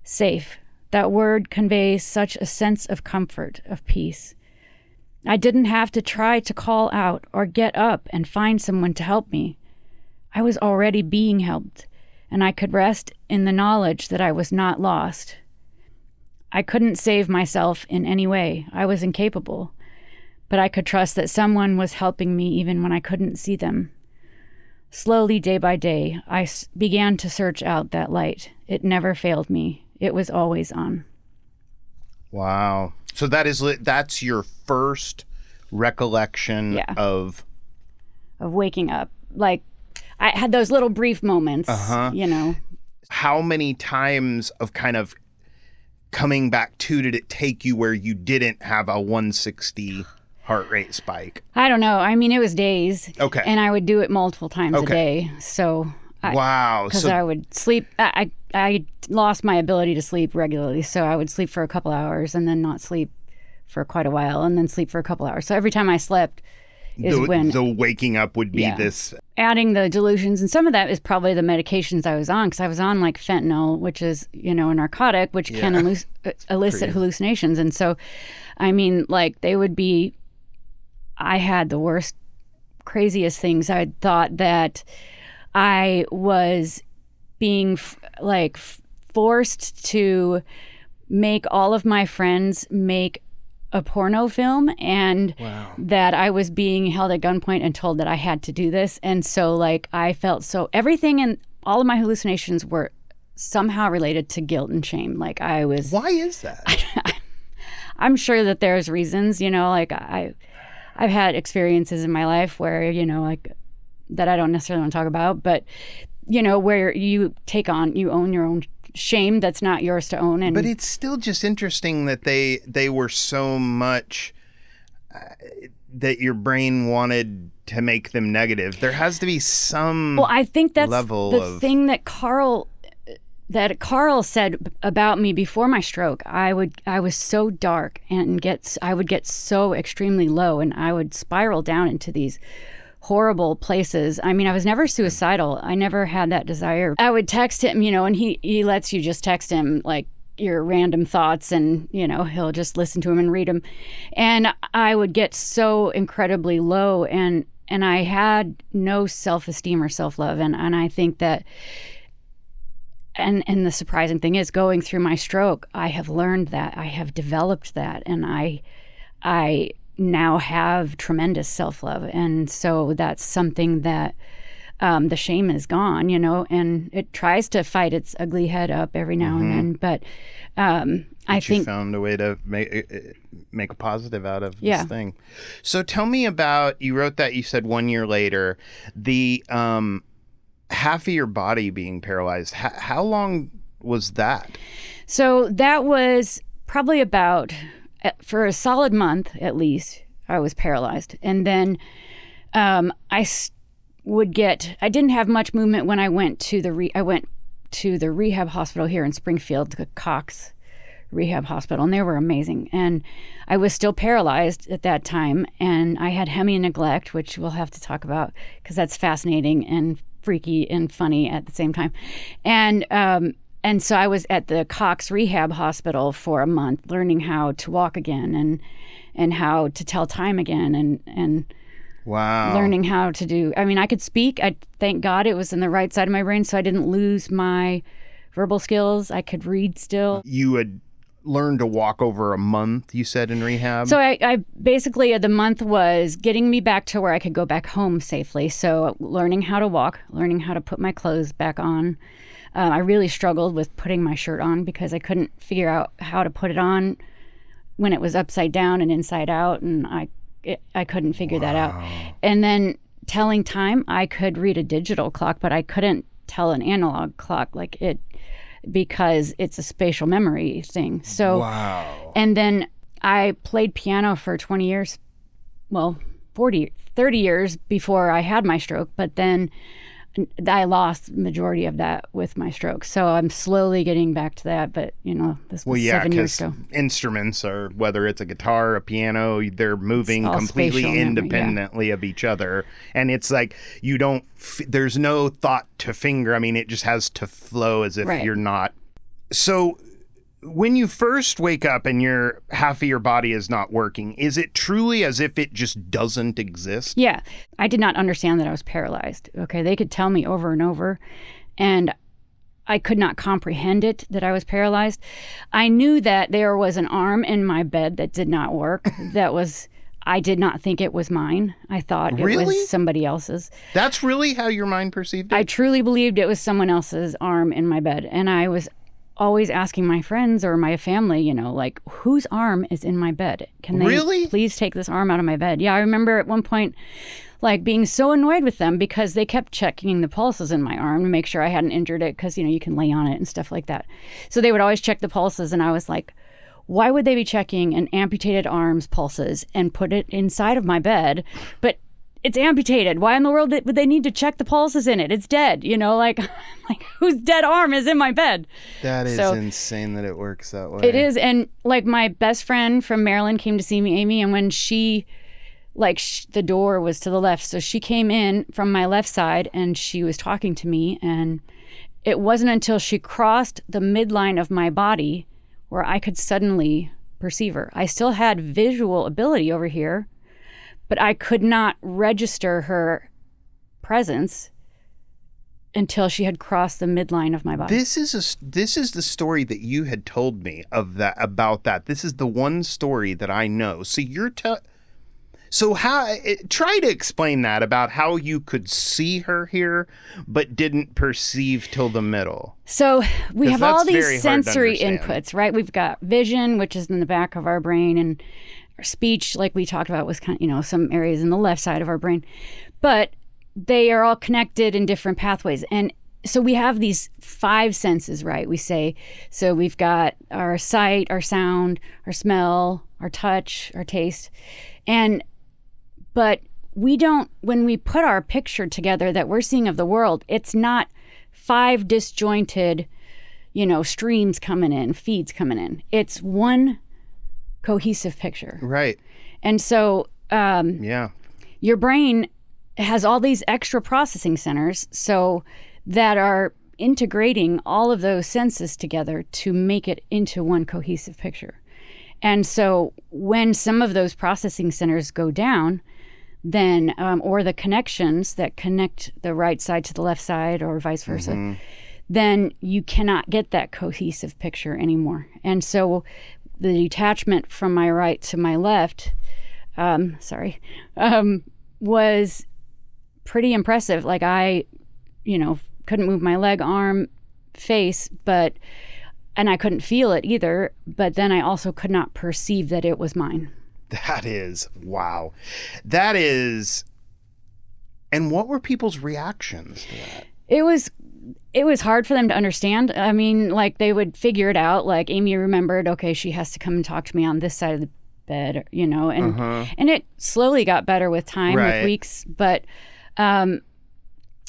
Safe. That word conveys such a sense of comfort, of peace. I didn't have to try to call out or get up and find someone to help me. I was already being helped, and I could rest in the knowledge that I was not lost. I couldn't save myself in any way. I was incapable. But I could trust that someone was helping me even when I couldn't see them. Slowly, day by day, I began to search out that light. It never failed me. It was always on. Wow. So that's your first recollection of waking up. Like, I had those little brief moments, you know. How many times of kind of coming back to did it take you where you didn't have a 160 heart rate spike? I don't know. I mean, it was days. Okay. And I would do it multiple times a day. So wow. Because I would sleep. I lost my ability to sleep regularly. So I would sleep for a couple hours and then not sleep for quite a while and then sleep for a couple hours. So every time I slept is when the waking up would be this. Adding the delusions. And some of that is probably the medications I was on, because I was on like fentanyl, which is, you know, a narcotic, which can elicit hallucinations. And so, I mean, like they would be, I had the worst, craziest things. I thought that I was being forced to make all of my friends make a porno film, and that I was being held at gunpoint and told that I had to do this. And so like I felt so, everything and all of my hallucinations were somehow related to guilt and shame. Like I was. Why is that? I'm sure that there's reasons, you know, like I've had experiences in my life where, you know, like that I don't necessarily want to talk about, but you know, where you own your own shame that's not yours to own. And but it's still just interesting that they were so much that your brain wanted to make them negative. There has to be some I think that's the thing that Carl said about me before my stroke. I was so dark and I would get so extremely low, and I would spiral down into these horrible places. I mean, I was never suicidal. I never had that desire. I would text him, you know, and he lets you just text him like your random thoughts, and, you know, he'll just listen to them and read them. And I would get so incredibly low, and I had no self-esteem or self-love. And I think that And the surprising thing is, going through my stroke, I have learned that, I have developed that, and I now have tremendous self-love. And so that's something that the shame is gone, and it tries to fight its ugly head up every now and then. But I think you found a way to make a positive out of this thing. So tell me about, you wrote that, you said 1 year later, the half of your body being paralyzed. How long was that? So that was probably about, for a solid month at least, I was paralyzed. And then I didn't have much movement when I went to the rehab hospital here in Springfield, the Cox Rehab Hospital, and they were amazing. And I was still paralyzed at that time, and I had hemi-neglect, which we'll have to talk about because that's fascinating and freaky and funny at the same time. And so I was at the Cox Rehab Hospital for a month, learning how to walk again and how to tell time again and wow, learning how to do. I mean, I could speak. Thank God it was in the right side of my brain, so I didn't lose my verbal skills. I could read still. You had learned to walk over a month, you said, in rehab? So I basically, the month was getting me back to where I could go back home safely. So learning how to walk, learning how to put my clothes back on. I really struggled with putting my shirt on because I couldn't figure out how to put it on when it was upside down and inside out, and I couldn't figure that out. And then telling time, I could read a digital clock, but I couldn't tell an analog clock because it's a spatial memory thing. So, wow. And then I played piano for 20 years, 30 years before I had my stroke, but then I lost the majority of that with my stroke. So I'm slowly getting back to that, but this was 7 years ago. Instruments, or whether it's a guitar, a piano, they're moving completely independently of each other. And it's like there's no thought to finger. I mean, it just has to flow as if you're not. So when you first wake up and half of your body is not working, is it truly as if it just doesn't exist? Yeah. I did not understand that I was paralyzed. Okay. They could tell me over and over, and I could not comprehend it, that I was paralyzed. I knew that there was an arm in my bed that did not work. I did not think it was mine. I thought it was somebody else's. That's really how your mind perceived it? I truly believed it was someone else's arm in my bed. And I was always asking my friends or my family, whose arm is in my bed? Can they please take this arm out of my bed? Yeah, I remember at one point, being so annoyed with them because they kept checking the pulses in my arm to make sure I hadn't injured it, because, you can lay on it and stuff like that. So they would always check the pulses, and I was like, why would they be checking an amputated arm's pulses and put it inside of my bed? But it's amputated. Why in the world would they need to check the pulses in it? It's dead, like whose dead arm is in my bed? That is insane that it works that way. It is. And my best friend from Maryland came to see me, Amy, and when she, the door was to the left. So she came in from my left side and she was talking to me, and it wasn't until she crossed the midline of my body where I could suddenly perceive her. I still had visual ability over here, but I could not register her presence until she had crossed the midline of my body. This is the story that you had told me about that. This is the one story that I know. So try to explain that, about how you could see her here but didn't perceive till the middle. So we have all these sensory inputs, right? We've got vision, which is in the back of our brain, and our speech, like we talked about, was kind of, some areas in the left side of our brain, but they are all connected in different pathways. And so we have these 5 senses, right? We say, so we've got our sight, our sound, our smell, our touch, our taste. But we don't, when we put our picture together that we're seeing of the world, it's not 5 disjointed, streams coming in, feeds coming in. It's one cohesive picture. Right. And so your brain has all these extra processing centers that are integrating all of those senses together to make it into one cohesive picture. And so when some of those processing centers go down, then or the connections that connect the right side to the left side or vice versa, then you cannot get that cohesive picture anymore. And so the detachment from my right to my left, was pretty impressive. Like I, couldn't move my leg, arm, face, and I couldn't feel it either. But then I also could not perceive that it was mine. That is, wow. That is, and what were people's reactions to that? It was hard for them to understand. I mean, like they would figure it out. Like Amy remembered, okay, she has to come and talk to me on this side of the bed, and it slowly got better with time, Right. with weeks. But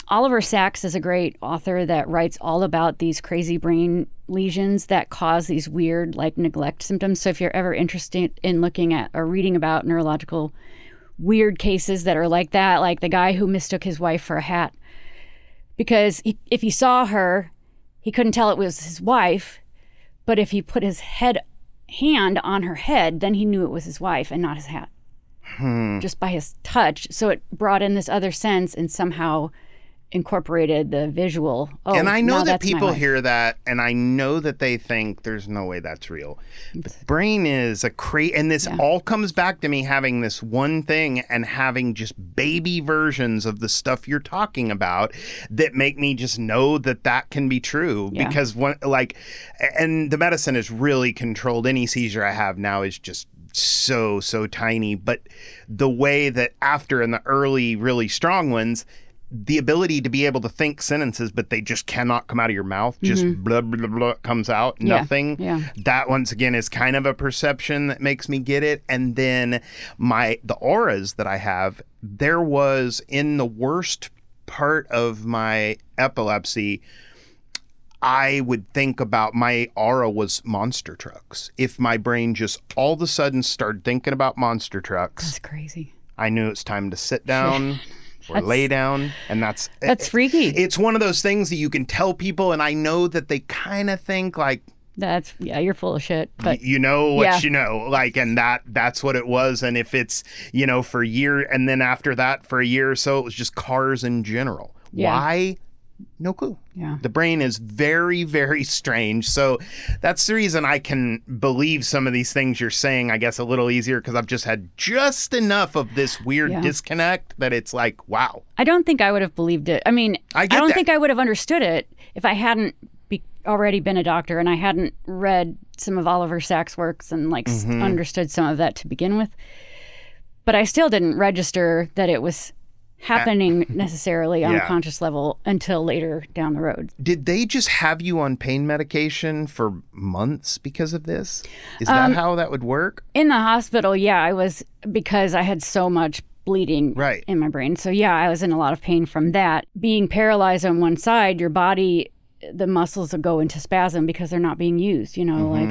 Oliver Sacks is a great author that writes all about these crazy brain lesions that cause these weird, like, neglect symptoms. So if you're ever interested in looking at or reading about neurological weird cases that are like that, like the guy who mistook his wife for a hat, because if he saw her, he couldn't tell it was his wife, but if he put his hand on her head, then he knew it was his wife and not his hat, just by his touch. So it brought in this other sense and somehow incorporated the visual. Oh, and I know now that that's my people wife. hear that, and I know that they think there's no way that's real. The brain is and this all comes back to me having this one thing and having just baby versions of the stuff you're talking about that make me just know that can be true. Yeah. Because and the medicine is really controlled. Any seizure I have now is just so tiny. But the way that after in the early, really strong ones, the ability to be able to think sentences, but they just cannot come out of your mouth. Just blah, blah, blah, comes out. Yeah. Nothing. Yeah. That, once again, is kind of a perception that makes me get it. And then the auras that I have, there was, in the worst part of my epilepsy, I would think about my aura was monster trucks. If my brain just all of a sudden started thinking about monster trucks, That's crazy. I knew it's time to sit down or lay down. And that's freaky. It's one of those things that you can tell people, and I know that they kind of think like, you're full of shit. But you know what you know, like, and that's what it was. And if it's, for a year, and then after that for a year or so, it was just cars in general. Yeah. Why? No clue. Yeah. The brain is very, very strange. So that's the reason I can believe some of these things you're saying, I guess, a little easier, because I've just had just enough of this weird disconnect that it's like, wow. I don't think I would have believed it. I mean, I don't that. think I would have understood it if I hadn't already been a doctor and I hadn't read some of Oliver Sacks' works and understood some of that to begin with. But I still didn't register that it was happening necessarily on a conscious level until later down the road. Did they just have you on pain medication for months because of this? Is that how that would work? In the hospital, yeah, I was, because I had so much bleeding in my brain. So yeah, I was in a lot of pain from that. Being paralyzed on one side, your body, the muscles will go into spasm because they're not being used,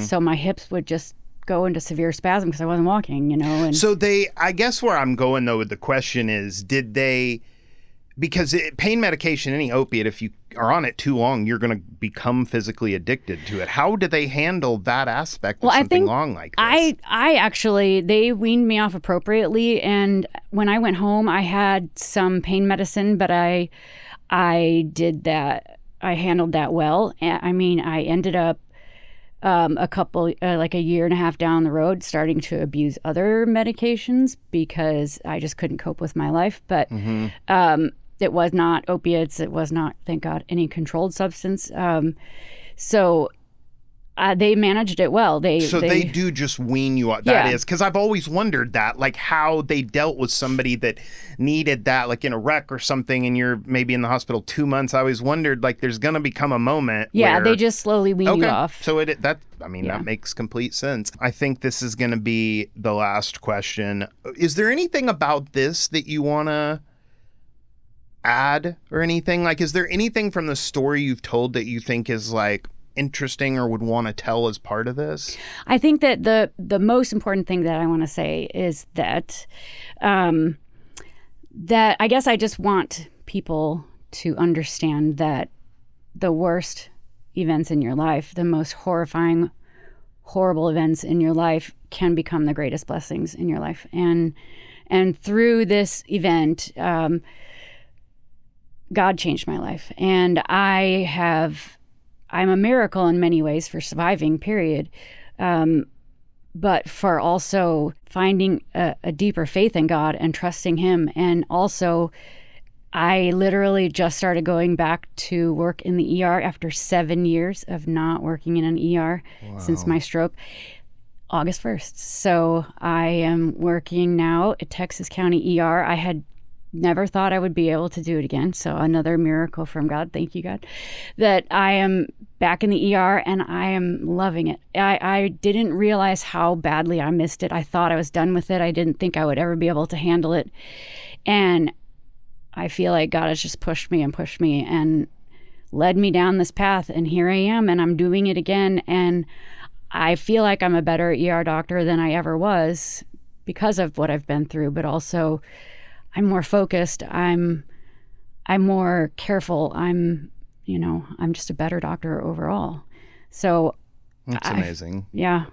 so my hips would just go into severe spasm because I wasn't walking, and So I guess where I'm going though with the question is, because pain medication, any opiate, if you are on it too long, you're going to become physically addicted to it. How do they handle that aspect of something long like this? I actually, they weaned me off appropriately, and when I went home, I had some pain medicine, but I did that. I handled that well. I mean, I ended up a couple, like a year and a half down the road, starting to abuse other medications because I just couldn't cope with my life. But it was not opiates. It was not, thank God, any controlled substance. So they managed it well. They do just wean you off. That is, because I've always wondered that, like how they dealt with somebody that needed that, like in a wreck or something, and you're maybe in the hospital 2 months. I always wondered, like, there's going to become a moment where... they just slowly wean you off. So that makes complete sense. I think this is going to be the last question. Is there anything about this that you want to add or anything? Like, is there anything from the story you've told that you think is like interesting or would want to tell as part of this? I think that the most important thing that I want to say is that that I guess I just want people to understand that the worst events in your life, the most horrifying, horrible events in your life, can become the greatest blessings in your life. And through this event, God changed my life. And I'm a miracle in many ways for surviving, period. But for also finding a deeper faith in God and trusting him. And also, I literally just started going back to work in the ER after 7 years of not working in an ER since my stroke, August 1st. So I am working now at Texas County ER. I had never thought I would be able to do it again. So another miracle from God. Thank you, God, that I am back in the ER and I am loving it. I didn't realize how badly I missed it. I thought I was done with it. I didn't think I would ever be able to handle it. And I feel like God has just pushed me and led me down this path. And here I am, and I'm doing it again. And I feel like I'm a better ER doctor than I ever was because of what I've been through, but also I'm more focused. I'm more careful. I'm just a better doctor overall. So That's amazing. Yeah.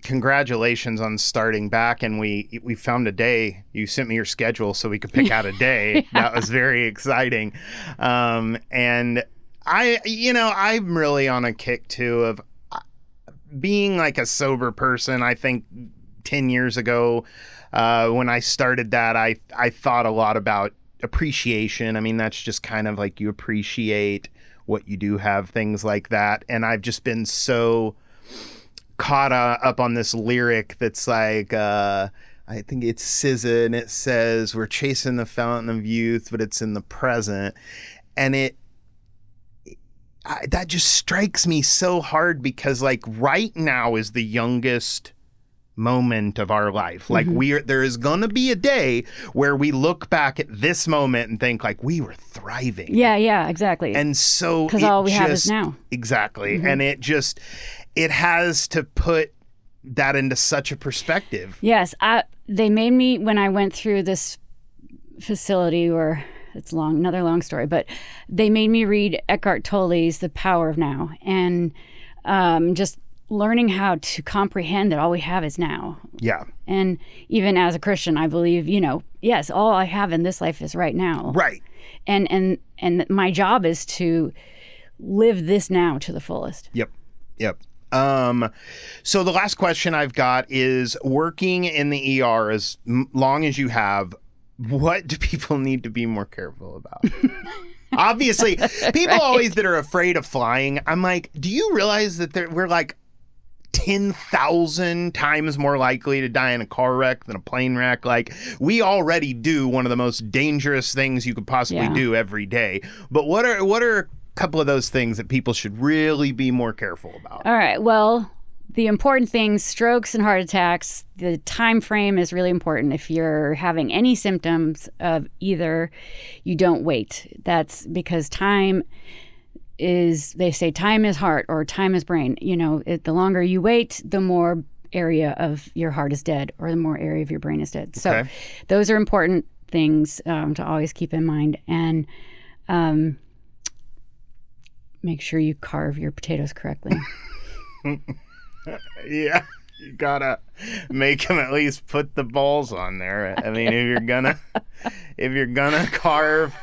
Congratulations on starting back, and we found a day. You sent me your schedule so we could pick out a day. That was very exciting. And I'm really on a kick too of being like a sober person. I think 10 years ago, when I started that, I thought a lot about appreciation. I mean, that's just kind of like you appreciate what you do have, things like that. And I've just been so caught up on this lyric that's like, I think it's SZA, and it says, we're chasing the fountain of youth, but it's in the present. And that just strikes me so hard because like right now is the youngest moment of our life. Like there is going to be a day where we look back at this moment and think like we were thriving. Yeah, exactly. And so because all we have is now. Exactly. And it has to put that into such a perspective. Yes. They made me, when I went through this facility, or it's another long story, but they made me read Eckhart Tolle's The Power of Now, and just learning how to comprehend that all we have is now. Yeah. And even as a Christian, I believe, yes, all I have in this life is right now. Right. And my job is to live this now to the fullest. Yep. So the last question I've got is, working in the ER as long as you have, what do people need to be more careful about? Obviously, people always that are afraid of flying, I'm like, do you realize that we're like 10,000 times more likely to die in a car wreck than a plane wreck? Like, we already do one of the most dangerous things you could possibly do every day. But what are a couple of those things that people should really be more careful about? All right. Well, the important things, strokes and heart attacks, the time frame is really important. If you're having any symptoms of either, you don't wait. That's because they say time is heart or time is brain. The longer you wait, the more area of your heart is dead, or the more area of your brain is dead. So those are important things to always keep in mind. And make sure you carve your potatoes correctly. Yeah, you gotta make them at least put the balls on there. I mean, if you're gonna carve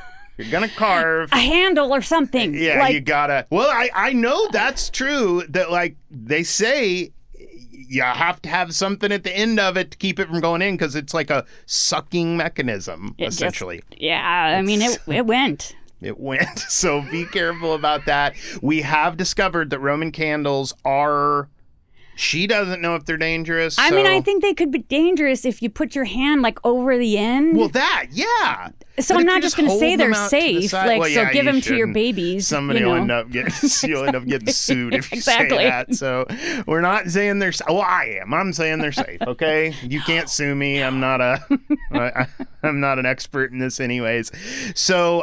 a handle or something. Yeah, you gotta. Well, I know that's true. That like they say, you have to have something at the end of it to keep it from going in, because it's like a sucking mechanism, essentially. I mean, it went. It went. So be careful about that. We have discovered that Roman candles are. She doesn't know if they're dangerous. I mean, I think they could be dangerous if you put your hand like over the end. Well, yeah. So but I'm not just going to say they're safe. So give them to your babies. Somebody will end up getting sued if you say that. So we're not saying they're. Well, I am. I'm saying they're safe. Okay, you can't sue me. I'm not I'm not an expert in this, anyways. So,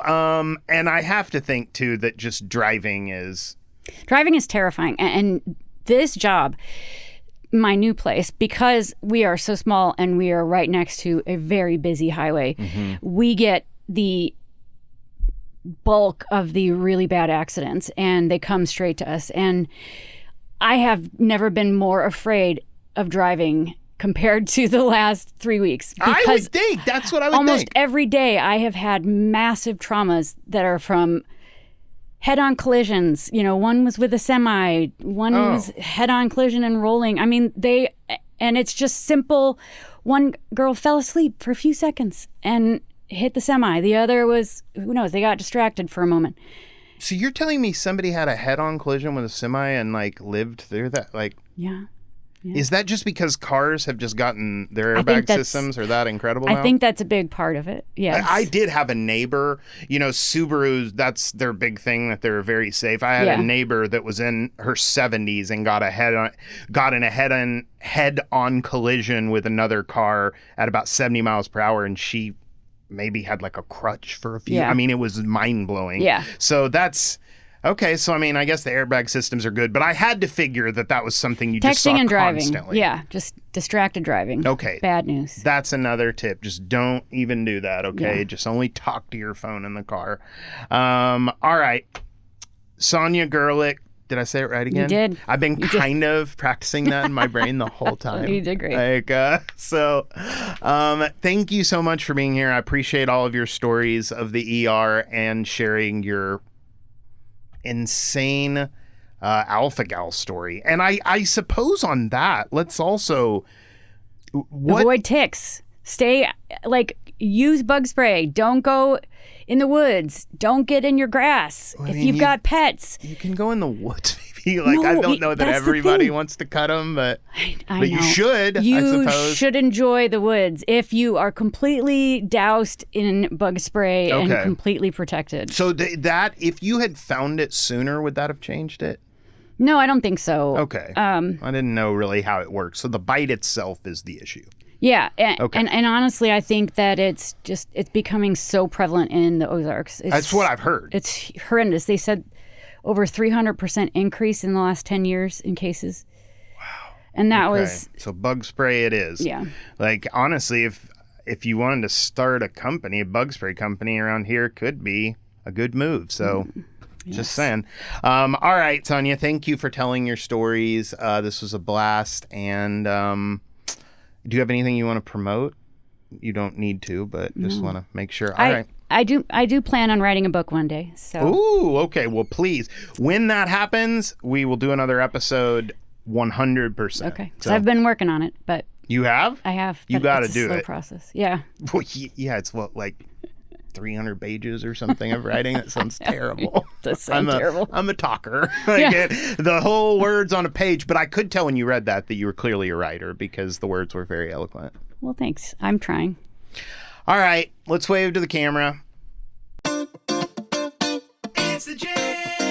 and I have to think too that just driving is terrifying, and this job, my new place, because we are so small and we are right next to a very busy highway, we get the bulk of the really bad accidents, and they come straight to us. And I have never been more afraid of driving compared to the last 3 weeks. I would think. That's what I would Almost think. every day I have had massive traumas that are from head-on collisions. One was with a semi, one was head-on collision and rolling. I mean, and it's just simple. One girl fell asleep for a few seconds and hit the semi. The other was, who knows, they got distracted for a moment. So you're telling me somebody had a head-on collision with a semi and like lived through that? Like, Yeah. is that just because cars have just gotten their I think airbag that's- systems are that incredible now? I think that's a big part of it. Yes. I did have a neighbor, Subarus, that's their big thing, that they're very safe. I had a neighbor that was in her 70s and got in a head-on collision with another car at about 70 miles per hour, and she maybe had like a crutch for a few. Yeah. I mean, it was mind-blowing. Yeah. So that's okay. So I mean, I guess the airbag systems are good, but I had to figure that was something you just saw Texting and driving. constantly. Yeah, just distracted driving. Okay. Bad news. That's another tip. Just don't even do that, okay? Yeah. Just only talk to your phone in the car. All right. Sonia Gerlick. Did I say it right again? You did. I've been kind of practicing that in my brain the whole time. You did great. Thank you so much for being here. I appreciate all of your stories of the ER and sharing your insane alpha gal story. And I suppose on that, let's also Avoid ticks. Use bug spray. Don't go in the woods. Don't get in your grass. If you've got pets. You can go in the woods, maybe. I don't know that that's the everybody thing. wants to cut them, but I you know. should, I You suppose. should enjoy the woods if you are completely doused in bug spray and Okay. completely protected. So that, if you had found it sooner, would that have changed it? No, I don't think so. Okay. I didn't know really how it works. So the bite itself is the issue. Yeah, and, Okay. and honestly, I think that it's becoming so prevalent in the Ozarks. That's what I've heard. It's horrendous. They said over 300% increase in the last 10 years in cases. Wow. And that was... So bug spray it is. Yeah. Like, honestly, if you wanted to start a company, a bug spray company around here, could be a good move. So... Just saying. All right, Sonia, thank you for telling your stories. This was a blast. And do you have anything you want to promote? You don't need to, but just want to make sure. All right. I do plan on writing a book one day. So Ooh, okay. Well, please, when that happens, we will do another episode 100%. okay, because So, I've been working on it, but you have? I have. You but got to it's a do slow it. process. Yeah. Well, yeah, it's like 300 pages or something of writing. That sounds terrible. Does sound terrible. I'm a talker. Yeah. The whole words on a page, but I could tell when you read that you were clearly a writer because the words were very eloquent. Well, thanks. I'm trying. All right, let's wave to the camera. It's the Ginge